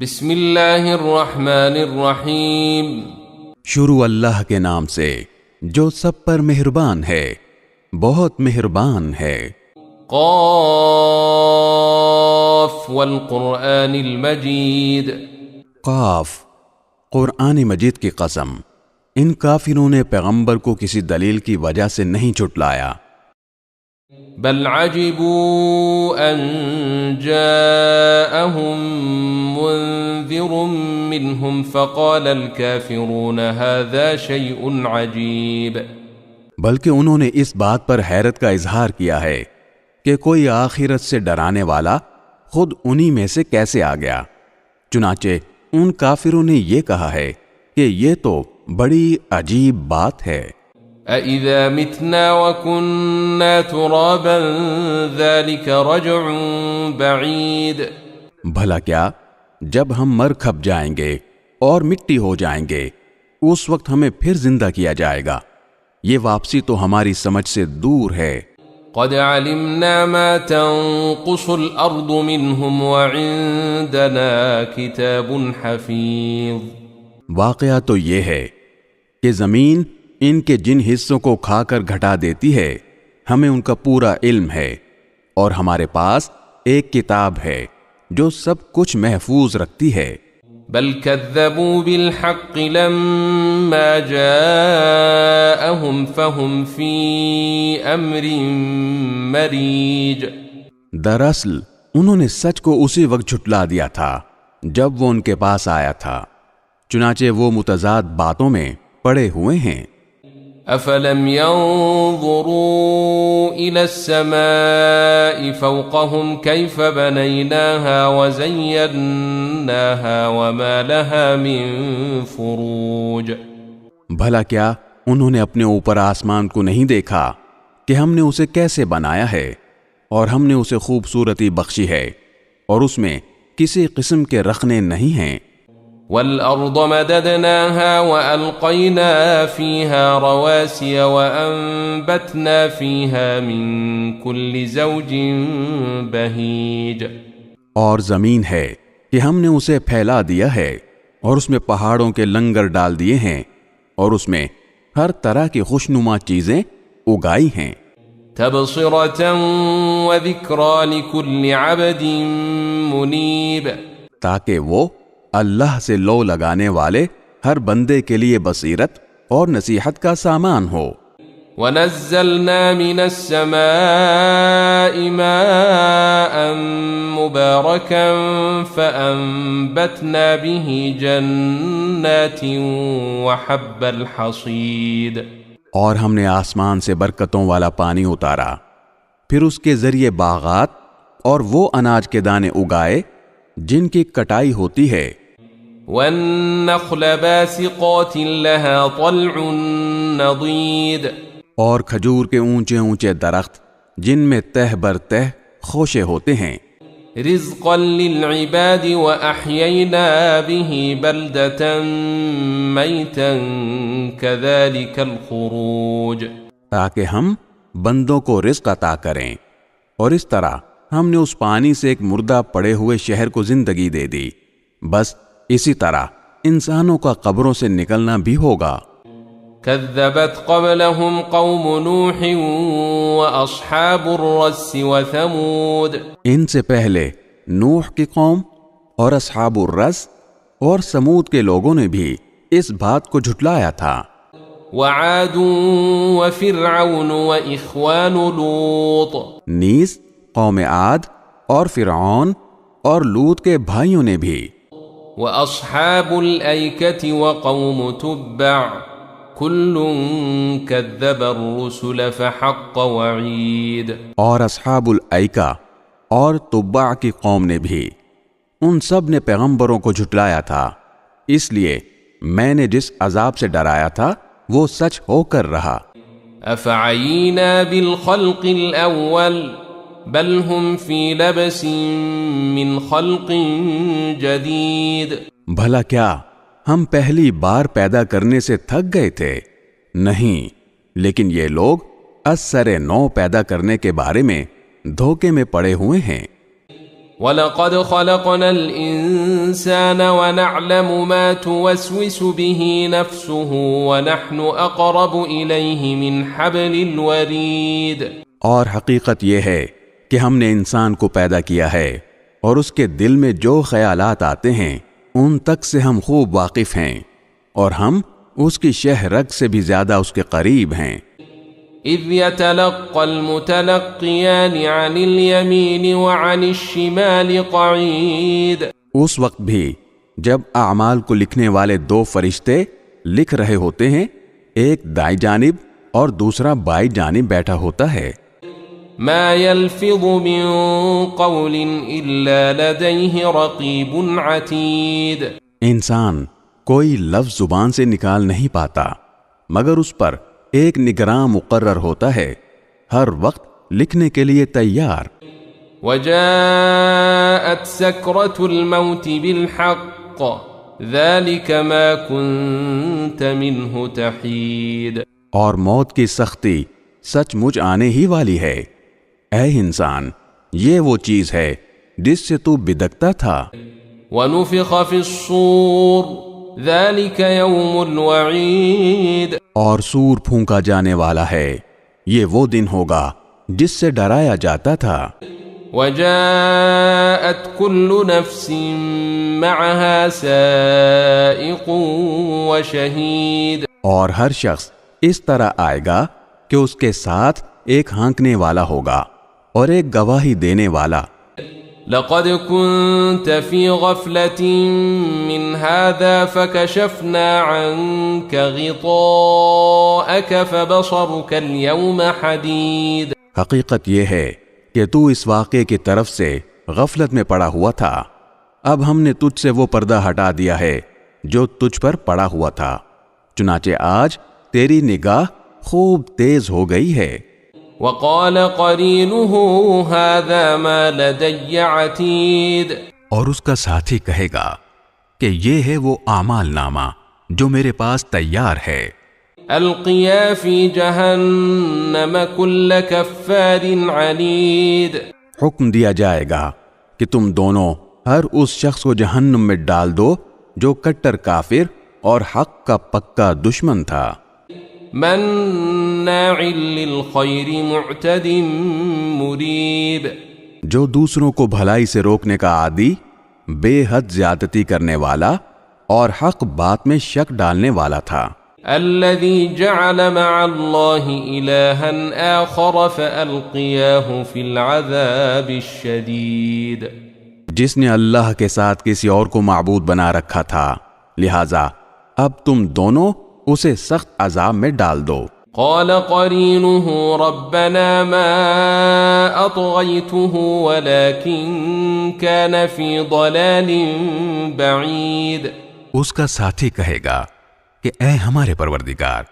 بسم اللہ الرحمن الرحیم۔ شروع اللہ کے نام سے جو سب پر مہربان ہے، بہت مہربان ہے۔ قاف والقرآن المجید۔ قاف، قرآن مجید کی قسم، ان کافروں نے پیغمبر کو کسی دلیل کی وجہ سے نہیں جھٹلایا۔ بل عجبوا ان جاءهم منذر منهم فقال الكافرون هذا شيء عجیب۔ بلکہ انہوں نے اس بات پر حیرت کا اظہار کیا ہے کہ کوئی آخرت سے ڈرانے والا خود انہی میں سے کیسے آ گیا۔ چنانچہ ان کافروں نے یہ کہا ہے کہ یہ تو بڑی عجیب بات ہے۔ أَإِذَا مِتْنَا وَكُنَّا تُرَابًا ذَلِكَ رَجْعٌ بَعِيدٌ۔ بھلا کیا جب ہم مر کھپ جائیں گے اور مٹی ہو جائیں گے اس وقت ہمیں پھر زندہ کیا جائے گا، یہ واپسی تو ہماری سمجھ سے دور ہے۔ قَدْ عَلِمْنَا مَا تَنقُصُ الْأَرْضُ مِنْهُمْ وَعِندَنَا كِتَابٌ حَفِيظٌ۔ واقعہ تو یہ ہے کہ زمین ان کے جن حصوں کو کھا کر گھٹا دیتی ہے ہمیں ان کا پورا علم ہے، اور ہمارے پاس ایک کتاب ہے جو سب کچھ محفوظ رکھتی ہے۔ بل كذبوا بالحق لما جاءهم فهم في امر مريج۔ دراصل انہوں نے سچ کو اسی وقت جھٹلا دیا تھا جب وہ ان کے پاس آیا تھا، چنانچہ وہ متضاد باتوں میں پڑے ہوئے ہیں۔ افلم ينظروا الى السماء فوقهم كيف بنيناها وزيناها وما لها من فروج۔ بھلا کیا انہوں نے اپنے اوپر آسمان کو نہیں دیکھا کہ ہم نے اسے کیسے بنایا ہے اور ہم نے اسے خوبصورتی بخشی ہے اور اس میں کسی قسم کے رخنے نہیں ہیں۔ والأرض مددناها وألقينا فيها رواسي وأنبتنا فيها من كل زوج بهيج۔ اور زمین ہے کہ ہم نے اسے پھیلا دیا ہے اور اس میں پہاڑوں کے لنگر ڈال دیے ہیں اور اس میں ہر طرح کی خوشنما چیزیں اگائی ہیں۔ تبصرة وذكرى لكل عبد منيب۔ تاکہ وہ اللہ سے لو لگانے والے ہر بندے کے لیے بصیرت اور نصیحت کا سامان ہو۔ وَنَزَّلْنَا مِنَ السَّمَاءِ مَاءً مُبَارَكًا فَأَنبَتْنَا بِهِ جَنَّاتٍ وَحَبَّ الْحَصِيدِ۔ اور ہم نے آسمان سے برکتوں والا پانی اتارا، پھر اس کے ذریعے باغات اور وہ اناج کے دانے اگائے جن کی کٹائی ہوتی ہے۔ وَالنَّخْلَ بَاسِقَاتٍ لَهَا طَلْعٌ نَضِيدٌ۔ اور کھجور کے اونچے اونچے درخت جن میں تہ بر تہ خوشے ہوتے ہیں۔ رِزْقًا لِلْعِبَادِ وَأَحْيَيْنَا بِهِ بَلْدَةً مَيْتًا كَذَلِكَ الْخُرُوجُ۔ تاکہ ہم بندوں کو رزق عطا کریں، اور اس طرح ہم نے اس پانی سے ایک مردہ پڑے ہوئے شہر کو زندگی دے دی، بس اسی طرح انسانوں کا قبروں سے نکلنا بھی ہوگا۔ كذبت قبلهم قوم نوح واصحاب الرس وثمود۔ ان سے پہلے نوح کی قوم اور اصحاب الرس اور سمود کے لوگوں نے بھی اس بات کو جھٹلایا تھا۔ وعاد وفرعون واخوان لوط۔ نیز قوم عاد اور فرعون اور لوط کے بھائیوں نے بھی۔ وَأَصْحَابُ الْأَيْكَةِ وَقَوْمُ تُبَّعٍ كُلٌّ كَذَّبَ الرُّسُلَ فَحَقَّ وَعِيدٍ۔ اور اصحاب الایکہ اور تبع کی قوم نے بھی، ان سب نے پیغمبروں کو جھٹلایا تھا، اس لیے میں نے جس عذاب سے ڈرایا تھا وہ سچ ہو کر رہا۔ أَفَعَيِينَا بِالْخَلْقِ الْأَوَّلِ بل هم فی لبس من خلق جدید۔ بھلا کیا ہم پہلی بار پیدا کرنے سے تھک گئے تھے؟ نہیں، لیکن یہ لوگ از سر نو پیدا کرنے کے بارے میں دھوکے میں پڑے ہوئے ہیں۔ وَلَقَدْ خَلَقْنَا الْإِنسَانَ وَنَعْلَمُ مَا تُوَسْوِسُ بِهِ نَفْسُهُ وَنَحْنُ أَقْرَبُ إِلَيْهِ مِنْ حَبْلِ الْوَرِيدِ۔ اور حقیقت یہ ہے کہ ہم نے انسان کو پیدا کیا ہے اور اس کے دل میں جو خیالات آتے ہیں ان تک سے ہم خوب واقف ہیں، اور ہم اس کی شہ رگ سے بھی زیادہ اس کے قریب ہیں۔ اذ يتلقى المتلقيان عن اليمين وعن الشمال قعيد۔ اس وقت بھی جب اعمال کو لکھنے والے دو فرشتے لکھ رہے ہوتے ہیں، ایک دائیں جانب اور دوسرا بائیں جانب بیٹھا ہوتا ہے۔ ما يلفظ من قول الا لديه رقيب عتيد۔ انسان کوئی لفظ زبان سے نکال نہیں پاتا مگر اس پر ایک نگراں مقرر ہوتا ہے، ہر وقت لکھنے کے لیے تیار۔ وجاءت سكرة الموت بالحق ذلك ما كنت منه تحيد۔ اور موت کی سختی سچ مچ آنے ہی والی ہے، اے انسان یہ وہ چیز ہے جس سے تو بدکتا تھا۔ ونفخ في الصور ذلك يوم الوعید۔ اور سور پھونکا جانے والا ہے، یہ وہ دن ہوگا جس سے ڈرایا جاتا تھا۔ وجاءت كل نفس معها سائق وشهيد۔ اور ہر شخص اس طرح آئے گا کہ اس کے ساتھ ایک ہانکنے والا ہوگا اور ایک گواہی دینے والا۔ لقد كنت في غفلة من هذا فكشفنا عنك غطاءك فبصرك اليوم حديد۔ حقیقت یہ ہے کہ تو اس واقعے کی طرف سے غفلت میں پڑا ہوا تھا، اب ہم نے تجھ سے وہ پردہ ہٹا دیا ہے جو تجھ پر پڑا ہوا تھا، چنانچہ آج تیری نگاہ خوب تیز ہو گئی ہے۔ وقال قرينه هذا ما لدي عتيد۔ اور اس کا ساتھی کہے گا کہ یہ ہے وہ اعمال نامہ جو میرے پاس تیار ہے۔ القيا في جهنم كل كفار عنيد۔ حکم دیا جائے گا کہ تم دونوں ہر اس شخص کو جہنم میں ڈال دو جو کٹر کافر اور حق کا پکا دشمن تھا۔ مناع للخير معتد مريب۔ جو دوسروں کو بھلائی سے روکنے کا عادی، بے حد زیادتی کرنے والا اور حق بات میں شک ڈالنے والا تھا۔ الذي جعل مع الله إلها آخر فألقياه في العذاب الشديد۔ جس نے اللہ کے ساتھ کسی اور کو معبود بنا رکھا تھا، لہذا اب تم دونوں اسے سخت عذاب میں ڈال دو۔ قال قرينه ربنا ما أطغيته ولكن كان في ضلال بعيد۔ اس کا ساتھی کہے گا کہ اے ہمارے پروردگار،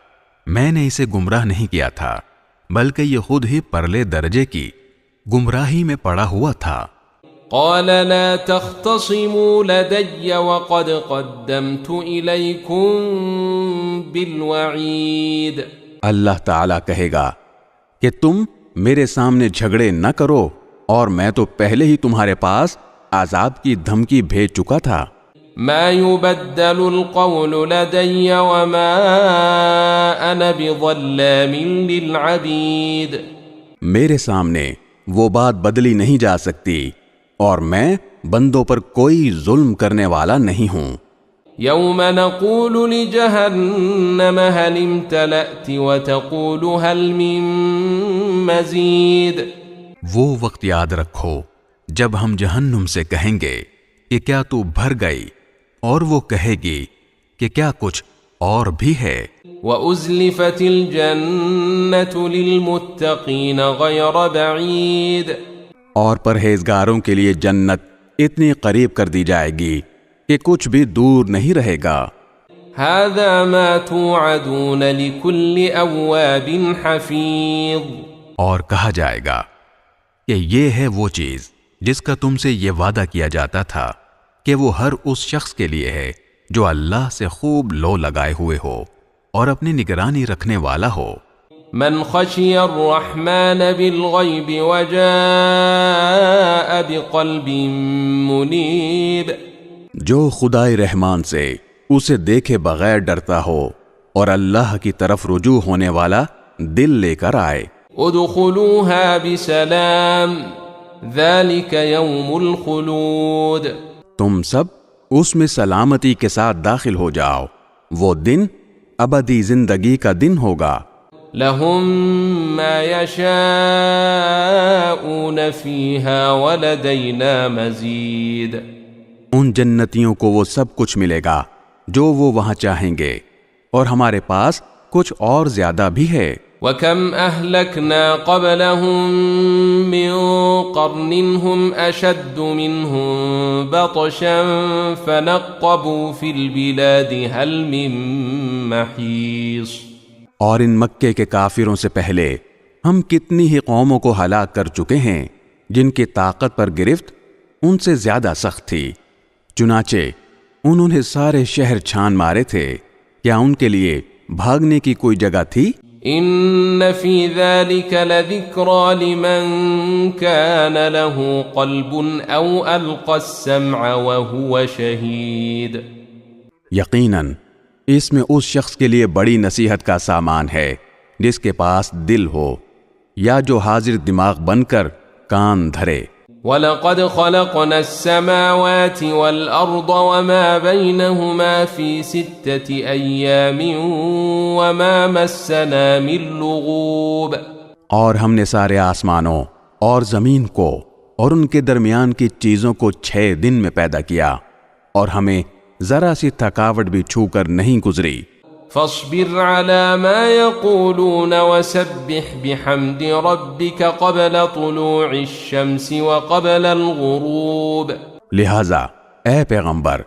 میں نے اسے گمراہ نہیں کیا تھا بلکہ یہ خود ہی پرلے درجے کی گمراہی میں پڑا ہوا تھا۔ قال لا تختصموا لدي وقد قدمت إليكم بالوعید۔ اللہ تعالیٰ کہے گا کہ تم میرے سامنے جھگڑے نہ کرو، اور میں تو پہلے ہی تمہارے پاس عذاب کی دھمکی بھیج چکا تھا۔ ما يبدل القول لدي وما أنا بظلام للعبيد۔ میرے سامنے وہ بات بدلی نہیں جا سکتی اور میں بندوں پر کوئی ظلم کرنے والا نہیں ہوں۔ يوم نقول لجهنم هل امتلأت وتقول هل من مزيد۔ وہ وقت یاد رکھو جب ہم جہنم سے کہیں گے کہ کیا تو بھر گئی، اور وہ کہے گی کہ کیا کچھ اور بھی ہے۔ وَأُزْلِفَتِ الْجَنَّةُ لِلْمُتَّقِينَ غَيْرَ بَعِيدٍ۔ اور پرہیزگاروں کے لیے جنت اتنی قریب کر دی جائے گی کہ کچھ بھی دور نہیں رہے گا۔ هَذَا مَا تُوعَدُونَ لِكُلِّ أَوَّابٍ حَفِيظٍ۔ اور کہا جائے گا کہ یہ ہے وہ چیز جس کا تم سے یہ وعدہ کیا جاتا تھا کہ وہ ہر اس شخص کے لیے ہے جو اللہ سے خوب لو لگائے ہوئے ہو اور اپنی نگرانی رکھنے والا ہو۔ من خشي الرحمن بالغيب وجاء بقلب منيب جو خدائے رحمان سے اسے دیکھے بغیر ڈرتا ہو اور اللہ کی طرف رجوع ہونے والا دل لے کر آئے. ادخلوها بسلام ذلك يوم الخلود تم سب اس میں سلامتی کے ساتھ داخل ہو جاؤ، وہ دن ابدی زندگی کا دن ہوگا. لهم ما يشاءون فيها ولدينا مزيد ان جنتیوں کو وہ سب کچھ ملے گا جو وہ وہاں چاہیں گے، اور ہمارے پاس کچھ اور زیادہ بھی ہے. وَكَمْ أَهْلَكْنَا قَبْلَهُمْ مِنْ قَرْنٍ هُمْ أَشَدُّ مِنْهُمْ بَطْشًا فَنَقَّبُوا فِي الْبِلَادِ هَلْ مِنْ مَحِيصٍ اور ان مکے کے کافروں سے پہلے ہم کتنی ہی قوموں کو ہلاک کر چکے ہیں جن کی طاقت پر گرفت ان سے زیادہ سخت تھی. چنانچہ انہوں نے سارے شہر چھان مارے تھے، کیا ان کے لیے بھاگنے کی کوئی جگہ تھی؟ ان فی ذلک لذکرى لمن کان له قلب او القى السمع وهو شہید. یقیناً اس میں اس شخص کے لیے بڑی نصیحت کا سامان ہے جس کے پاس دل ہو یا جو حاضر دماغ بن کر کان دھرے. وَلَقَدْ خَلَقْنَا السَّمَاوَاتِ وَالْأَرْضَ وَمَا بَيْنَهُمَا فِي 6 أَيَّامٍ وَمَا مَسَّنَا مِن لُغُوبٍ اور ہم نے سارے آسمانوں اور زمین کو اور ان کے درمیان کی چیزوں کو 6 دن میں پیدا کیا، اور ہمیں ذرا سی تھکاوٹ بھی چھو کر نہیں گزری. فاصبر على ما يقولون وسبح بحمد ربك قبل طلوع الشمس وقبل الغروب. لہذا اے پیغمبر،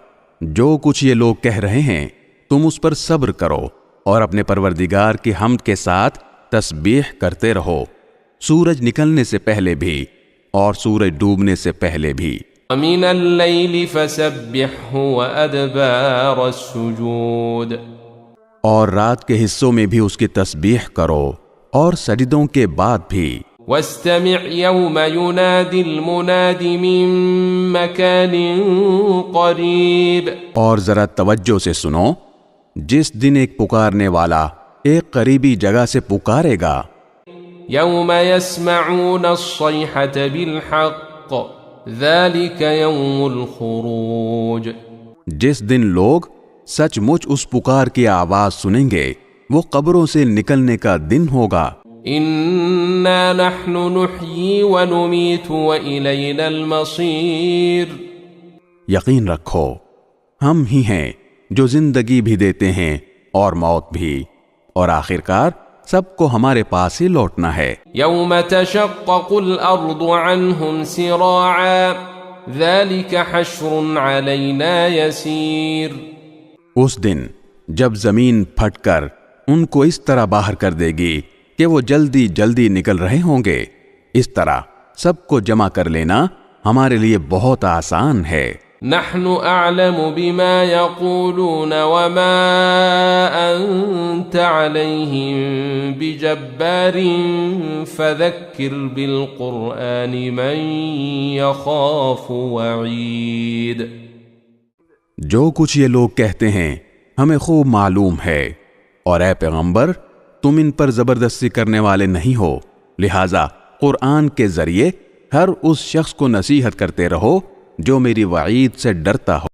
جو کچھ یہ لوگ کہہ رہے ہیں تم اس پر صبر کرو اور اپنے پروردگار کی حمد کے ساتھ تسبیح کرتے رہو، سورج نکلنے سے پہلے بھی اور سورج ڈوبنے سے پہلے بھی. ومن الليل فسبحه وأدبار السجود اور رات کے حصوں میں بھی اس کی تسبیح کرو اور سجدوں کے بعد بھی. واستمع يوم ينادي المناد من مكان قريب اور ذرا توجہ سے سنو جس دن ایک پکارنے والا ایک قریبی جگہ سے پکارے گا. يوم يسمعون الصيحة بالحق ذلك يوم الخروج جس دن لوگ سچ مچ اس پکار کی آواز سنیں گے وہ قبروں سے نکلنے کا دن ہوگا. انا نحن نحيي ونميت وإلينا المصير یقین رکھو ہم ہی ہیں جو زندگی بھی دیتے ہیں اور موت بھی، اور آخرکار سب کو ہمارے پاس ہی لوٹنا ہے. يوم تشقق الأرض عنهم سراعا ذلك حشر علينا يسير اس دن جب زمین پھٹ کر ان کو اس طرح باہر کر دے گی کہ وہ جلدی جلدی نکل رہے ہوں گے، اس طرح سب کو جمع کر لینا ہمارے لیے بہت آسان ہے. نحن اعلم بما يقولون وما انت عليهم بجبار فذكر بالقرآن من يخاف وعيد. جو کچھ یہ لوگ کہتے ہیں ہمیں خوب معلوم ہے، اور اے پیغمبر تم ان پر زبردستی کرنے والے نہیں ہو، لہذا قرآن کے ذریعے ہر اس شخص کو نصیحت کرتے رہو جو میری وعید سے ڈرتا ہو.